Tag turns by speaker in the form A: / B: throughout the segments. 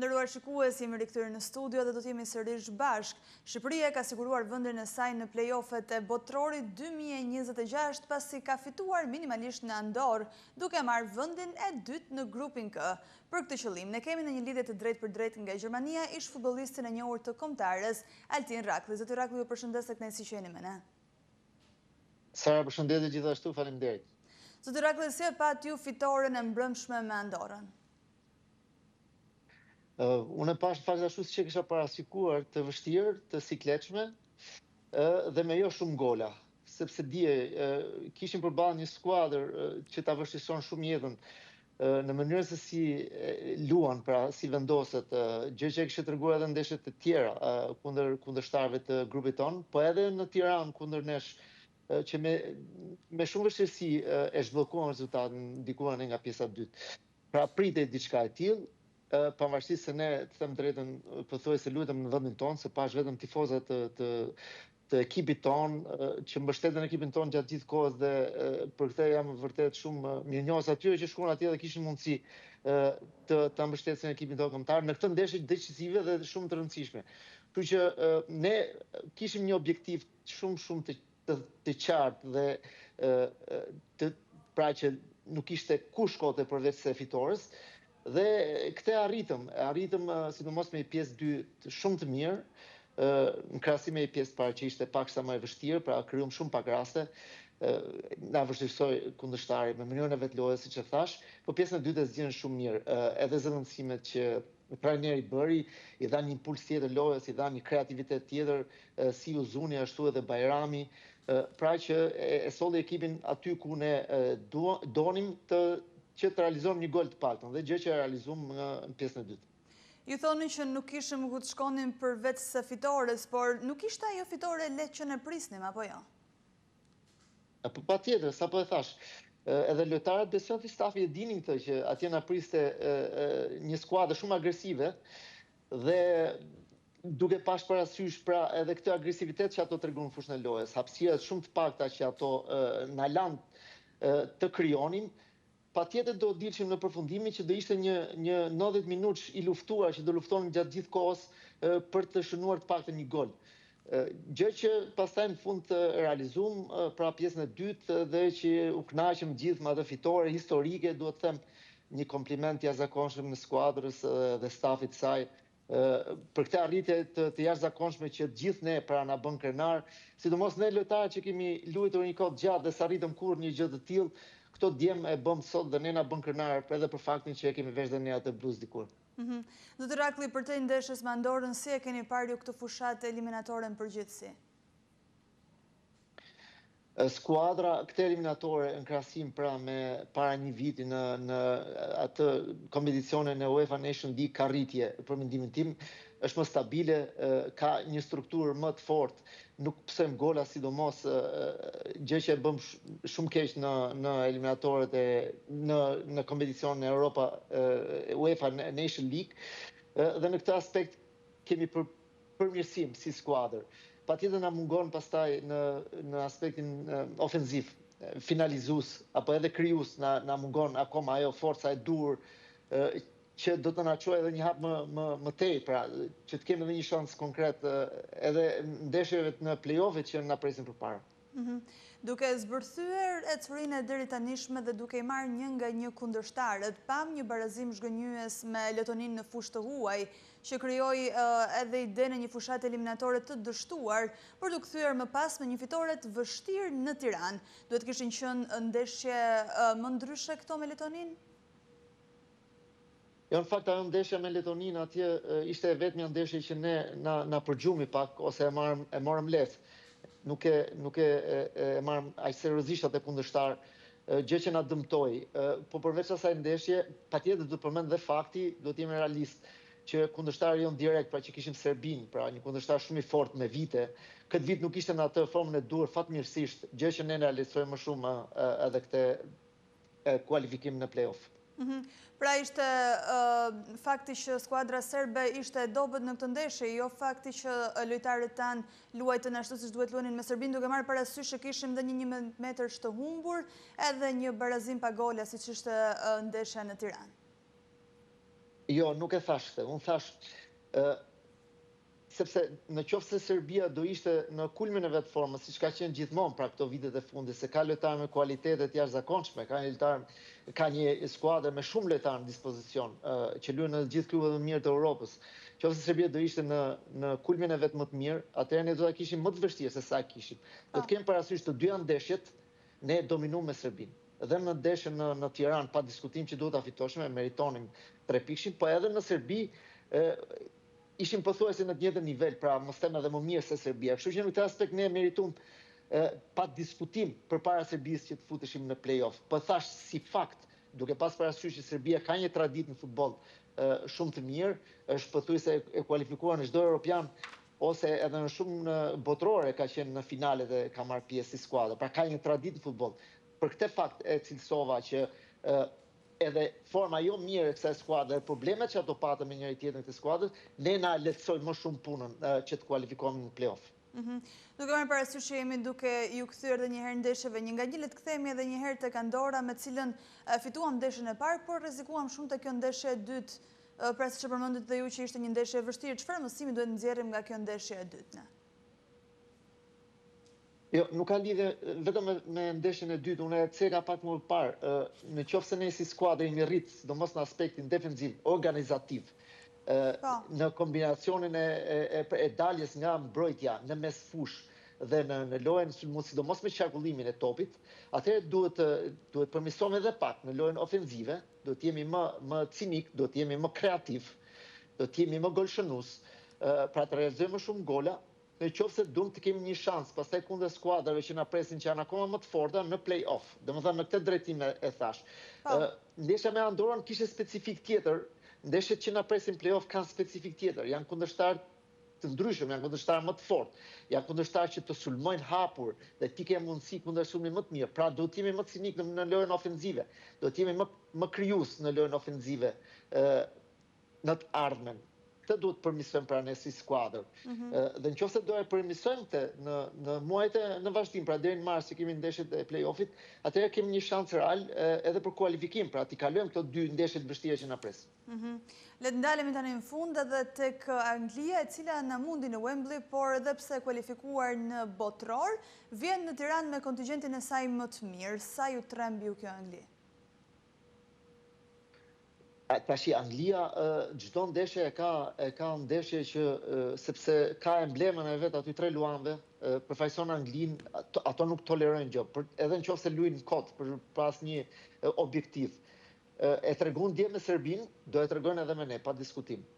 A: Të nderuar shikues, jemi rikthyer në studio dhe do të jemi sërish bashk. Shqipëria ka siguruar vendin e saj në play-offet e Botrorit 2026 pasi ka fituar minimalisht në Andorë, duke marrë vendin e dytë në grupin K. Për këtë qëllim, ne kemi në një lidhje të drejtë për drejtë nga Gjermania ish futbollistin e njohur të kombëtarës, Altin Rakli. Zoti Rakli, ju përshëndes dhe kënaqësi që jeni me ne.
B: Sara, përshëndetje gjithashtu, faleminderit.
A: Zoti Rakli, si e pat ju fitoren e mbrëmshme me Andorën?
B: Unë pash fakt ashtu siç e kisha parashikuar, të vështirë, të sikletshme dhe me jo shumë gola, sepse dje kishim përballë një skuadër që ta vështirëson shumë jetën në mënyrën se si luan, pra si vendoset, gjë që e kishte treguar edhe ndeshjet e tjera kundër kundërshtarëve të grupit ton, po edhe në Tiranë kundër nesh që me shumë vështirësi e zhbllokuan rezultatin ndikuar nga pjesa e dytë. Pra pritej diçka e tillë, pavarësisht se ne, të them drejtën, pothuajse lutem në vendin tonë, se pash vetëm tifozat të ekipit tonë që mbështeten ekipin tonë gjatë gjithë kohës dhe për këtë jam vërtet shumë mirënjohës atyre që shkuan atje dhe kishin mundësi ta mbështetsin ekipin tonë kombëtar në këtë ndeshje decisive dhe shumë të rëndësishme. Kështu që ne kishim një objektiv shumë të qartë dhe pra që nuk ishte kush shkote përveç se fitores. Dhe këtë arritëm sidomos me një pjesë dy shumë të mirë, në krahasim me një pjesë parë që ishte paksa më e vështirë, pra krijuam shumë pak raste, na vështirësoi kundërshtari me mënyrën e vetlojës, siç e thash, po pjesën e dytë e zgjen shumë mirë. Edhe zëvendësimet që Praneri bëri, i dha një impuls tjetër lojës, i dha një kreativitet tjetër, si Uzuni ashtu edhe Bajrami, pra që e solli ekipin aty ku ne donim që të realizojmë një gol të paktën, dhe gjë që e realizuam në pjesën e dytë.
A: Ju thoni që nuk kishim ku të shkonim përveç se fitores, por nuk ishte ajo fitore lehtë që ne prisnim, apo jo?
B: Po patjetër, sapo e thash, edhe lojtarët besoj të stafi e dinin këtë që atje na priste një skuadër shumë agresive dhe duke pash parasysh pra edhe këtë agresivitet që ato treguan në fushën e lojës, hapësirat shumë të pakta që ato na lanë të krijonin. Patjetër do dilshim në përfundimin që do ishte një 90 minutë i luftuar që do luftonin gjatë gjithë kohës për të shënuar të paktën një gol. Gjë që pastaj në fund të realizuam pra pjesën e dytë dhe që u kënaqëm gjithë me atë fitore historike, duhet të them një kompliment të jashtëzakonshëm në skuadrës dhe stafit të saj për këtë arritje të jashtëzakonshme që gjithë ne pra na bën krenar, sidomos ne lojtarët që kemi luajtur një kohë gjatë dhe s'arritëm kurrë një gjë të tillë. Këto djem e bëm sot dhe ne na bën krenar edhe për faktin që e kemi vesh dhe ne atë bluz dikur.
A: Zoti Rakli, për të ndeshjes me Andorën, si e keni parë ju këtë fushatë eliminatore në përgjithësi?
B: Skuadra këtë eliminatore në krahasim pra me para një viti në atë kompeticionin e UEFA Nation League ka rritje për mendimin tim, është më stabile, ka një strukturë më të fortë, nuk pësojmë gola, sidomos gjë që e bëm shumë keq në eliminatorët në kompeticionin e Europa UEFA Nation League dhe në këtë aspekt kemi përmirësim si skuadër. Patjetër na mungon pastaj në aspektin ofenziv, finalizues apo edhe krijues na mungon akoma ajo forca e dur që do të na çojë edhe një hap më tej, pra që të kemi edhe një shans konkret edhe ndeshjeve në play-offet që na presin përpara.
A: Duke zbërthyer ecurinë e deri tanishme dhe duke i marrë një nga një kundërshtarët, pam një barazim zhgënjyes me Letoninë në fushë të huaj, që krijoi edhe idenë një fushatë eliminatore të dështuar, për të kthyer më pas me një fitore të vështirë në Tiranë. Duhet kishin qenë ndeshje më ndryshe këto me Letoninë?
B: Jo, në fakt ajo ndeshja me Letoninë atje ishte vetëm një ndeshje që ne na përgjumi pak ose e morëm lehtë. Nuk e marrëm aq seriozisht atë kundërshtar, gjë që na dëmtoi. Po përveç asaj ndeshje, patjetër do të përmend dhe fakti, do të jemi realist, që kundërshtari jon direkt, pra që kishim Serbin, pra një kundërshtar shumë i fortë me vite. Këtë vit nuk ishte në atë formën e duhur fatmirësisht, gjë që ne realizojmë më shumë edhe këtë kualifikim në play-off.
A: Pra ishte fakti që skuadra serbe ishte e dobët në këtë ndeshje, jo fakti që lojtarët tanë luajtën ashtu siç duhet luanin me Serbinë, duke marrë parasysh që kishim dhe një 1 metër të humbur edhe një barazim pa gola siç ishte ndeshja në Tiranë.
B: Jo, nuk e thash këtë. Unë thash, sepse në qoftë se Serbia do ishte në kulmin e vetë formës, siç ka qenë gjithmonë pra këto vitet e fundit, se ka lojtarë me kualitetet jashtëzakonshme, ka një skuadër me shumë lojtarë në dispozicion, që luajnë në gjithë klubet më mirë të Europës. Qoftë se Serbia do ishte në kulmin e vetë më të mirë, atëherë ne do ta kishim më të vështirë se sa kishim. Do të kemi parasysh të dyja ndeshjet ne dominuam me Serbinë. Dhe në ndeshjen në Tiranë, pa diskutim që duhet ta fitoshim, meritonim 3 pikëshin, po edhe në Serbi ishim pothuajse në të njëjtën nivel, pra mos them edhe më mirë se Serbia. Kështu që në këtë aspekt ne meritum pa diskutim përpara Serbisë që të futeshim në play-off. Po thash si fakt, duke pas parasysh që Serbia ka një traditë në futboll shumë të mirë, është pothuajse e kualifikuar në çdo europian ose edhe në shumë botërore ka qenë në finalet e ka marrë pjesë si skuadër. Pra ka një traditë në futboll. Për këtë fakt e cilësova që edhe forma jo mirë e kësaj skuadre, problemet që ato patën me njëri tjetrin të skuadrës, ne na lehtësoi më shumë punën që të kualifikohemi në play-off.
A: Duke marrë parasysh që jemi duke ju kthyer edhe një herë ndeshjeve, një nga një le të kthehemi edhe një herë tek Andora, me cilën fituam ndeshjen e parë, por rrezikuam shumë te kjo ndeshje e dytë, pra siç e përmendët dhe ju që ishte një ndeshje e vështirë. Çfarë mësimi duhet nxjerrim nga kjo ndeshje e dytë ne?
B: Jo, nuk ka lidhje vetëm me ndeshjen e dytë, unë e ceka pak më parë, në qoftë se ne si skuadër jemi rrit, sidomos në aspektin defensiv, organizativ, në kombinacionin e daljes nga mbrojtja në mes fush dhe në lojën sidomos me qarkullimin e topit, atëherë duhet përmirësojmë edhe pak në lojën ofenzive, duhet jemi më cinik, duhet jemi më kreativ, duhet jemi më golshënues, pra të realizojmë më shumë gola, në qoftë se duam të kemi një shans pastaj kundër skuadrave që na presin që janë akoma më të forta në play-off. Domethënë në këtë drejtim e thash. Ndeshja me Andorran kishte specifik tjetër. Ndeshjet që na presin play-off kanë specifik tjetër. Janë kundërshtar të ndryshëm, janë kundërshtar më të fortë. Janë kundërshtar që të sulmojnë hapur dhe ti ke mundësi kundër sulmit më të mirë. Pra do të jemi më cinik në lojën ofenzive. Do të jemi më krijues në lojën ofenzive në të ardhmen. Këtë duhet përmirësojmë pra ne si skuadër. Dhe nëse do e përmirësojmë këtë në muajt në vazhdim, pra deri në mars që kemi ndeshjet e play-offit, atëherë kemi një shans real edhe për kualifikim, pra t'i kalojmë këto 2 ndeshje të vështira që na presin.
A: Le të ndalemi tani në fund edhe tek Anglia, e cila na mundi në Wembley, por edhe pse kualifikuar në botror, vjen në Tiranë me kontingjentin e saj më të mirë. Sa ju tremb ju kjo Angli?
B: Tashi Anglia çdo ndeshje e ka ndeshje që sepse ka emblemën e vet aty 3 luanëve, përfaqëson Anglinë, ato nuk tolerojnë gjë, edhe nëse luajnë kot për pas një objektiv. E tregon dje me Serbinë, do e tregojnë edhe me ne, pa diskutim.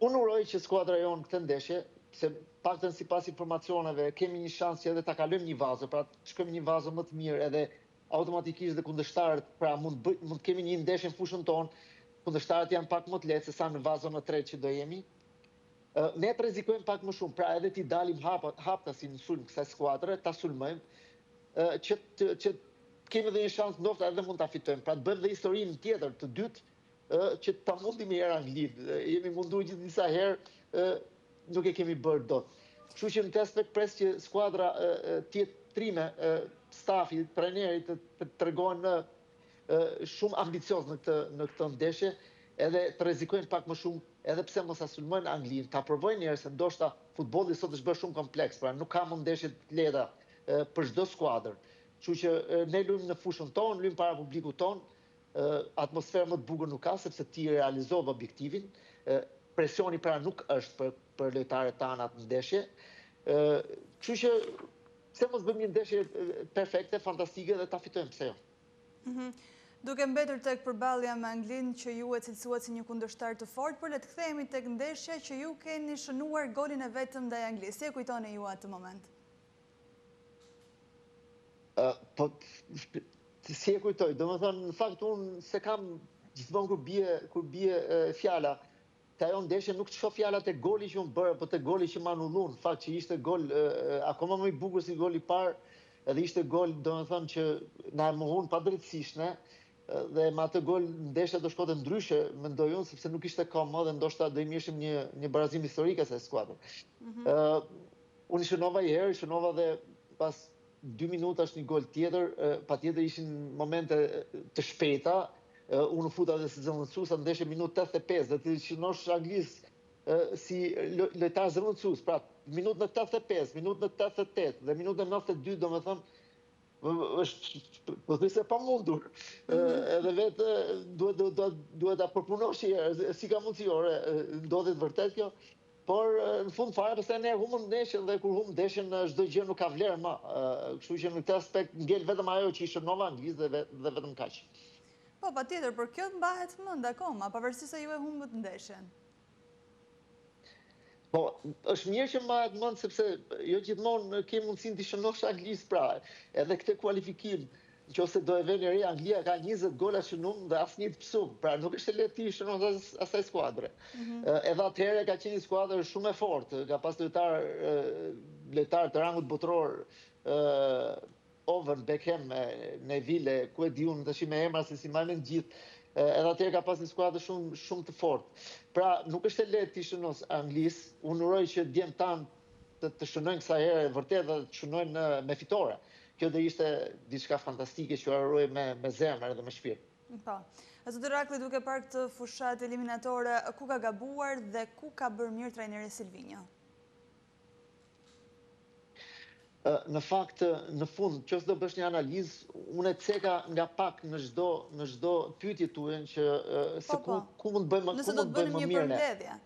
B: Unë uroj që skuadra jonë këtë ndeshje, se paktën sipas informacioneve kemi një shans që edhe ta kalojmë një vazë, pra të shkojmë një vazë më të mirë edhe automatikisht dhe kundërshtarët, pra mund kemi një ndeshje në fushën tonë, kundërshtarët janë pak më të lehtë se sa në vazën e tretë që do jemi. Ne të rrezikojmë pak më shumë, pra edhe t'i dalim hapta si në sulm kësaj skuadre, ta sulmojmë, që kemi dhe një shansë ndoshta edhe mund ta fitojmë, pra të bëjmë dhe historinë tjetër të dytë, që ta mundim një herë Anglinë. Jemi munduar gjithë disa herë, nuk e kemi bërë dot. Kështu që në këtë aspekt pres që skuadra trime, stafi, trajnerit të tregojnë shumë ambicioz në këtë ndeshje, edhe të rrezikojnë pak më shumë, edhe pse mos ta sulmojnë Anglinë, ta provojnë njerëz se ndoshta futbolli sot është bërë shumë kompleks, pra nuk ka ndeshje të lehta për çdo skuadër. Kështu që ne luajmë në fushën tonë, luajmë para publikut tonë, atmosferë më të bukur nuk ka sepse ti realizove objektivin, presioni pra nuk është për lojtarët tanë atë ndeshje. Kështu që pse mos bëjmë një ndeshje perfekte, fantastike dhe ta fitojmë, pse jo.
A: Duke mbetur tek përballja me Anglinë që ju e cilësuat si një kundërshtar të fortë, por le të kthehemi tek ndeshja që ju keni shënuar golin e vetëm ndaj Anglisë. Si e kujtoni ju atë moment?
B: Po si e kujtoj, domethënë në fakt unë se kam gjithmonë kur bie fjala te ajo ndeshje nuk shoh fjalat e goli që unë bëra, po te goli që më anullun, në fakt që ishte gol akoma më i bukur si goli i parë, edhe ishte gol domethënë që na e mohun padrejtësisht ne, dhe me atë gol ndeshja do shkonte ndryshe, mendoj unë, sepse nuk ishte komod dhe ndoshta do i mishim një barazim historik asaj skuadre. Unë shënova një herë, shënova dhe pas 2 minutash një gol tjetër, patjetër ishin momente të shpejta, unë futa dhe si zëvendësues, ndeshje minutë 85, dhe të shinosh Anglisë si lojtar zëvendësues, pra minutën e 85, minutën e 88 dhe minutën e 92, domethënë është pothuajse pamundur. Edhe vetë duhet ta përpunosh si ka mundësi, ore, ndodhet vërtet kjo, por në fund fare pastaj ne humbëm ndeshjen dhe kur humb ndeshjen çdo gjë nuk ka vlerë më. Kështu që në këtë aspekt ngel vetëm ajo që i shënova Anglisë dhe vetëm kaq.
A: Po, patjetër, por kjo mbahet mend akoma, pavarësisht se ju e humbët ndeshjen.
B: Po, është mirë që mbahet mend sepse jo gjithmonë ke mundësinë të shënosh Anglisë, pra, edhe këtë kualifikim, nëse do e vënë re, Anglia ka 20 gola shënuar dhe asnjë të psum, pra nuk është e lehtë ti shënosh asaj skuadre. Edhe atëherë ka qenë një skuadër shumë e fortë, ka pas lojtar të rangut botror, Owen, Beckham, Neville, ku e di unë tash me emra se si mbajmë gjithë. Edhe atëherë ka pas një skuadër shumë të fortë. Pra, nuk është e lehtë ti shënosh Anglisë. Unë uroj që djemt tanë të shënojnë kësaj here vërtet dhe të shënojnë me fitore. Kjo do ishte diçka fantastike që uroj me zemër dhe me shpirt.
A: Po. Zoti Rakli, duke parë këtë fushat eliminatore, ku ka gabuar dhe ku ka bërë mirë trajneri Silvinho?
B: Në fakt, në fund, nëse do bësh një analizë, unë e ceka nga pak në çdo pyetje tuaj që se ku mund të bëjmë më mirë ne.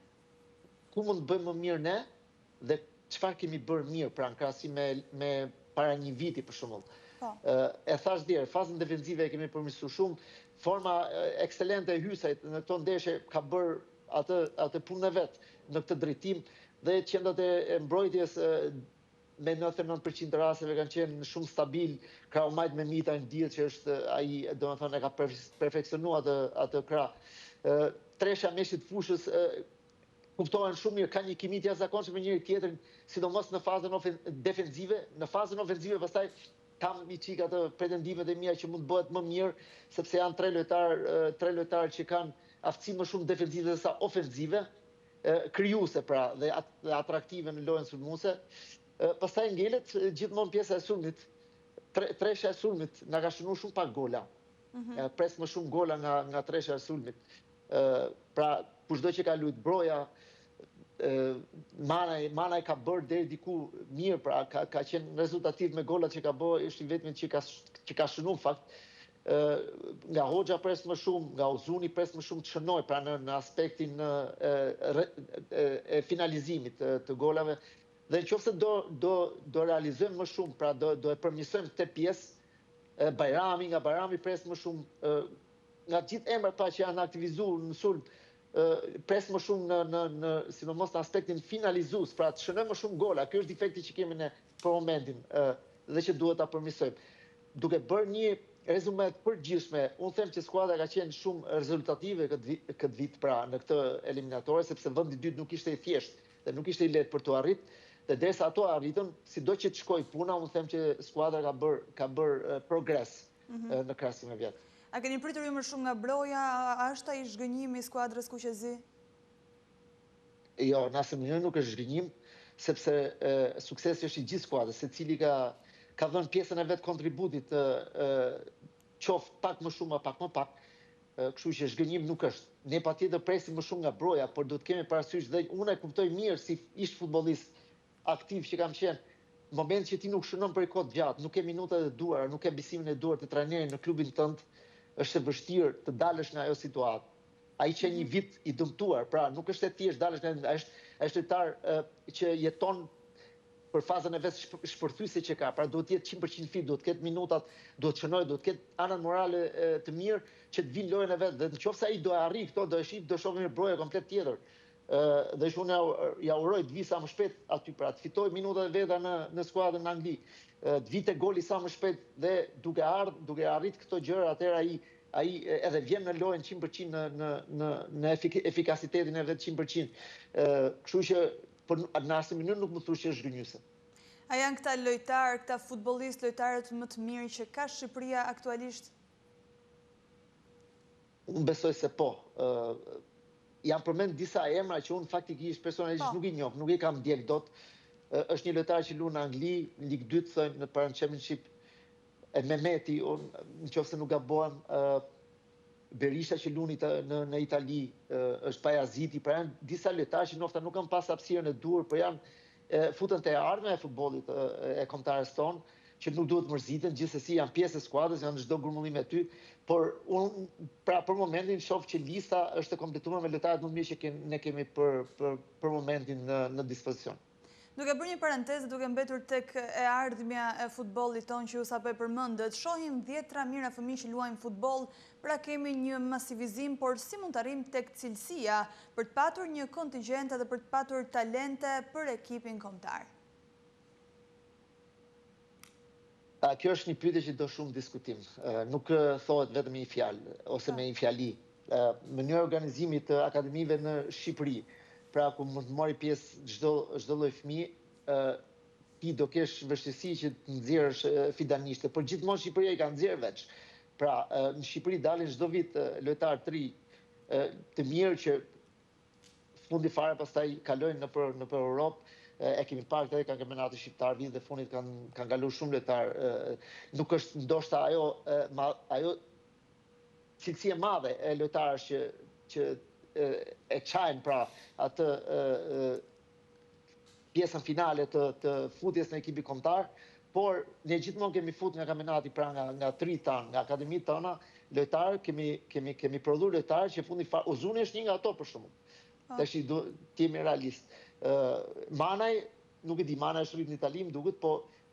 B: Ku mund të bëjmë më mirë ne dhe çfarë kemi bërë mirë, pra në krahasim me para një viti për shembull. E thash deri, fazën defensive e kemi përmirësuar shumë, forma ekselente e Hysajt në këto ndeshje ka bërë atë punën e vet në këtë drejtim dhe qendrat e mbrojtjes me 99% të rasteve kanë qenë shumë stabil, Kraumajt me Mita në diell që është ai, domethënë, e ka perfeksionuar atë krah. Tresha meshit fushës kuptohen shumë mirë, ka një kimi të jashtëzakonshme me njëri tjetrin, sidomos në fazën defensive. Në fazën ofensive pastaj kam një çik atë pretendimet e mia që mund të bëhet më mirë, sepse janë tre lojtarë që kanë aftësi më shumë defensive se sa ofensive, krijuese pra dhe atraktive në lojën sulmuese. Pastaj ngelet gjithmonë pjesa e sulmit. Tresha e sulmit na ka shënuar shumë pak gola. Pres më shumë gola nga tresha e sulmit. Pra, kushdo që ka luajt Broja, Manaj ka bërë deri diku mirë, pra ka qenë rezultativ me golat që ka bërë, është i vetmi që ka shënuar fakt. Nga Hoxha pres më shumë, nga Ozuni pres më shumë të shënoj, pra në aspektin e finalizimit të golave. Dhe nëse do realizojmë më shumë, pra do e përmirësojmë këtë pjesë, nga Bajrami pres më shumë, nga gjithë emrat pa që janë aktivizuar në sulm, pres më shumë në sidomos në aspektin finalizues, pra të shënojmë më shumë gola. Ky është defekti që kemi ne për momentin dhe që duhet ta përmirësojmë. Duke bërë një rezume të përgjithshme, unë them që skuadra ka qenë shumë rezultative këtë vit, pra në këtë eliminatore, sepse vendi i dytë nuk ishte i thjeshtë dhe nuk ishte i lehtë për të arritur. Dhe derisa ato arritën, sido që të shkoj puna, unë them që skuadra ka bërë progres në krahasim me vjet.
A: A keni pritur ju më shumë nga Broja? A është ai zhgënjimi i skuadrës Kuqezi?
B: Jo, në asnjë mënyrë nuk është zhgënjim, sepse suksesi është i gjithë skuadrës, secili ka dhënë pjesën e vet kontributit, qoftë pak më shumë apo pak më pak. Kështu që zhgënjim nuk është. Ne patjetër presim më shumë nga Broja, por duhet kemi parasysh dhe unë e kuptoj mirë si ish futbollist aktiv që kam qenë, në moment që ti nuk shënon për kohë gjatë, nuk ke minutat e duara, nuk ke besimin e duar të trajnerit në klubin tënd, është e vështirë të dalësh nga ajo situatë. Ai që një vit i dëmtuar, pra nuk është e thjesht dalësh nga, është lojtar që jeton për fazën e vet shpërthyese që ka, pra duhet të jetë 100% fit, duhet të ketë minutat, duhet të shënojë, duhet të ketë anën morale të mirë që të vinë lojën e vet. Dhe nëse ai do arrijë këto, do shohim një Broja komplet tjetër. Dhe unë ja uroj të vi sa më shpejt aty, pra të fitoj minutat e veta në skuadrën në Angli, të vite goli sa më shpejt dhe duke arrit këto gjëra, atëherë ai edhe vjen në lojën 100% në efikasitetin e vet 100%. Kështu që në asnjë mënyrë nuk më thush që është zhgënjyese.
A: A janë këta lojtarë, këta futbollistë, lojtarët më të mirë që ka Shqipëria aktualisht?
B: Unë besoj se po. Jam përmend disa emra që unë faktikisht personalisht nuk i njoh, nuk i kam ndjek dot. Është një lojtar që luan në Angli, në Ligë 2 thonë në Para Championship, e Mehmeti, nëse nuk gabohem, Berisha që luni në Itali, është Pajaziti, pra janë disa lojtarë që nofta nuk kanë pas hapësirën e duhur, por janë futën te ardhmja e futbollit e kombëtarës tonë, që nuk duhet mërziten, gjithsesi janë pjesë e skuadrës, janë në çdo grumullim e ty, por unë pra për momentin shoh që lista është e kompletuar me lojtarët më të mirë që ne kemi për momentin në dispozicion.
A: Duke bërë një parantezë, duke mbetur tek e ardhmja e futbollit tonë që ju sapo e përmendët, shohim 10 mijëra fëmijë që luajnë futboll, pra kemi një masivizim, por si mund të arrijmë tek cilësia për të patur një kontingjent dhe për të patur talente për ekipin kombëtar?
B: Kjo është një pyetje që do shumë diskutim. Nuk thohet vetëm një fjalë ose me një fjali. Mënyra e organizimit të akademive në Shqipëri, pra ku mund të marrë pjesë çdo lloj fëmijë, ti do kesh vështirësi që të nxjerrësh fidanishte, por gjithmonë Shqipëria i ka nxjerrë veç. Pra në Shqipëri dalin çdo vit lojtarë të ri të mirë që fundi fare pastaj kalojnë nëpër Europë. E kemi parë këtë kampionatin shqiptar, vitet e fundit kanë kaluar shumë lojtarë. Nuk është ndoshta ajo cilësi e madhe e lojtarësh që e çajnë pra atë pjesën finale të futjes në ekipin kombëtar, por ne gjithmonë kemi fut nga kampionati pra nga tri tanë, nga akademitë tona, lojtarë kemi prodhuar lojtarë që fundi fare Uzuni është një nga ato për shembull. Tash ti jemi realist. Manaj, nuk e di, Manaj është rrit në Itali, më duket, po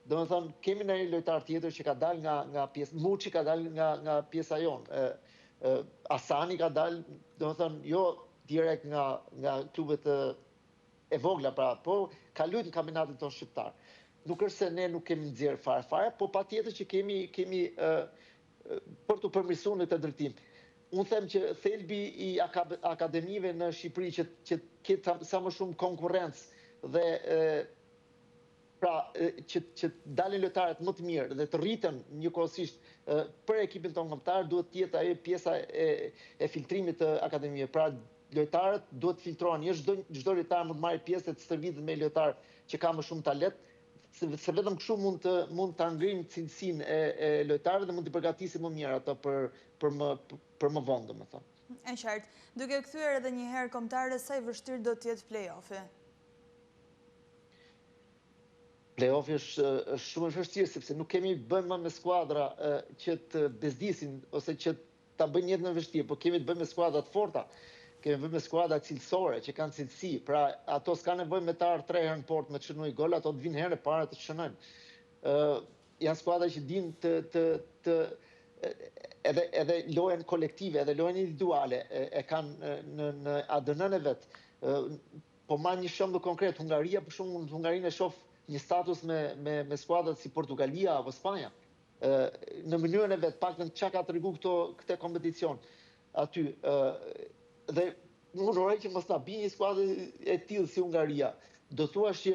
B: domethënë kemi një lojtar tjetër që ka dalë nga pjesë, Muçi ka dalë nga pjesa jonë. Asani ka dalë, domethënë jo direkt nga klubet e vogla, pra, po ka luajtur në kampionatin tonë shqiptar. Nuk është se ne nuk kemi nxjerrë fare, po patjetër që kemi për të përmirësuar në këtë drejtim. Unë them që thelbi i akademive në Shqipëri që ketë sa më shumë konkurrencë dhe pra që dalin lojtarët më të mirë dhe të rriten njëkohësisht për ekipin tonë kombëtar, duhet të jetë ajo pjesa e filtrimit të akademive. Pra lojtarët duhet filtrohen, jo çdo lojtar mund të marrë pjesë të stërvitet me lojtar që ka më shumë talent, se vetëm kështu mund të ngrijmë cilësinë e lojtarëve dhe mund të përgatisim më mirë ato për më vonë, domethënë.
A: E qartë. Duke kthyer edhe një herë kombëtare, sa i vështirë do të jetë play-offi?
B: Play-offi është shumë e vështirë sepse nuk kemi bëjmë me skuadra që të bezdisin ose që ta bëjnë jetën e vështirë, por kemi të bëjmë me skuadra të forta. Kemi bëjmë me skuadra cilësore që kanë cilësi, pra ato s'ka nevojë me të ardhur 3 herë në port me të shënuar gol, ato të vinë herën e parë të shënojnë. Janë skuadra që dinë edhe lojën kolektive, edhe lojën individuale, e kanë në ADN-n e vet. Po marr një shembull konkret, Hungaria për shembull, në Hungarinë e shoh një status me skuadrat si Portugalia apo Spanja. Në mënyrën e vet, paktën çka ka treguar këtë kompeticion aty. Dhe unë uroj që mos ta bëjë një skuadër e tillë si Hungaria. Do thuash që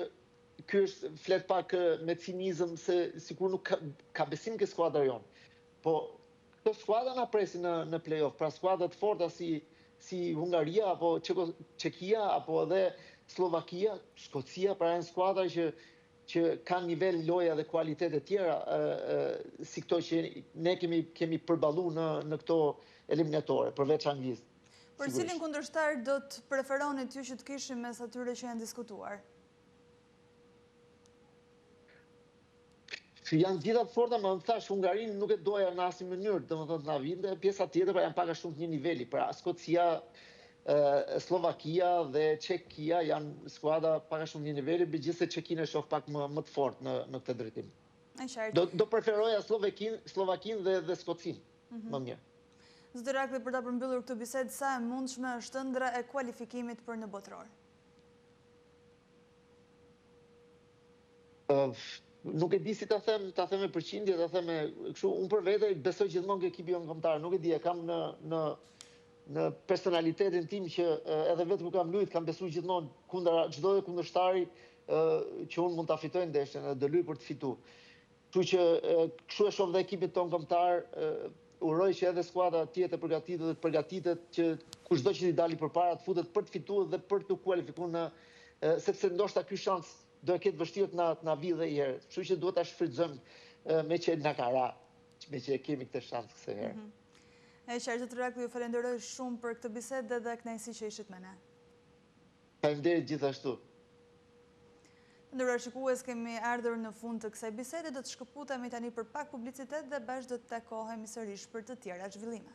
B: ky është flet pak me cinizëm se sikur nuk ka besim ke skuadra jonë. Po këto skuadra na presin në play-off, pra skuadra të forta si Hungaria apo Çekia apo edhe Slovakia, Skocia, pra janë skuadra që kanë nivel loja dhe kualitet e tjera si këto që ne kemi përballuar në këto eliminatore, përveç Anglisë.
A: Për cilin kundërshtar do të preferonit ju që të kishim mes atyre që janë diskutuar?
B: Janë gjitha të forta, më thash, Hungarinë nuk e doja në asnjë mënyrë, domethënë na vinte, pjesa tjetër pra janë pak a shumë të një niveli, pra Skocia, Slovakia dhe Çekia janë skuadra pak a shumë një niveli, megjithëse Çekinë e shoh pak më të fortë në këtë drejtim. Do preferoja Slovakinë dhe Skocinë, më mirë.
A: Zoti Rakli, për ta përmbyllur këtë bisedë, sa e mundshme është ëndra e kualifikimit për në botror?
B: Nuk e di si ta them me përqindje, ta them me kështu, unë për vete besoj gjithmonë ke ekipi jonë kombëtar, nuk e di, e kam në personalitetin tim që edhe vetë kur kam luajtur, kam besuar gjithmonë kundër çdo kundërshtari që unë mund ta fitoj ndeshjen, do luaj për të fituar. Kështu që kështu e shoh dhe ekipin tonë kombëtar, uroj që edhe skuadra tjetër përgatitet që kushdo që t'i dali përpara të futet për të fituar dhe për të kualifikuar sepse ndoshta ky shans do e ketë vështirë të na vi dhe herë. Kështu që duhet ta shfrytëzojmë me që na ka ra, me që kemi këtë shans kësaj herë.
A: E qartë të Rakli, ju falenderoj shumë për këtë bisedë dhe kënaqësi që ishit me ne.
B: Faleminderit gjithashtu.
A: Ndërruar shikues, kemi ardhur në fund të kësaj bisede, do të shkëputemi tani për pak publicitet dhe bashkë do të takohemi sërish për të tjera zhvillime.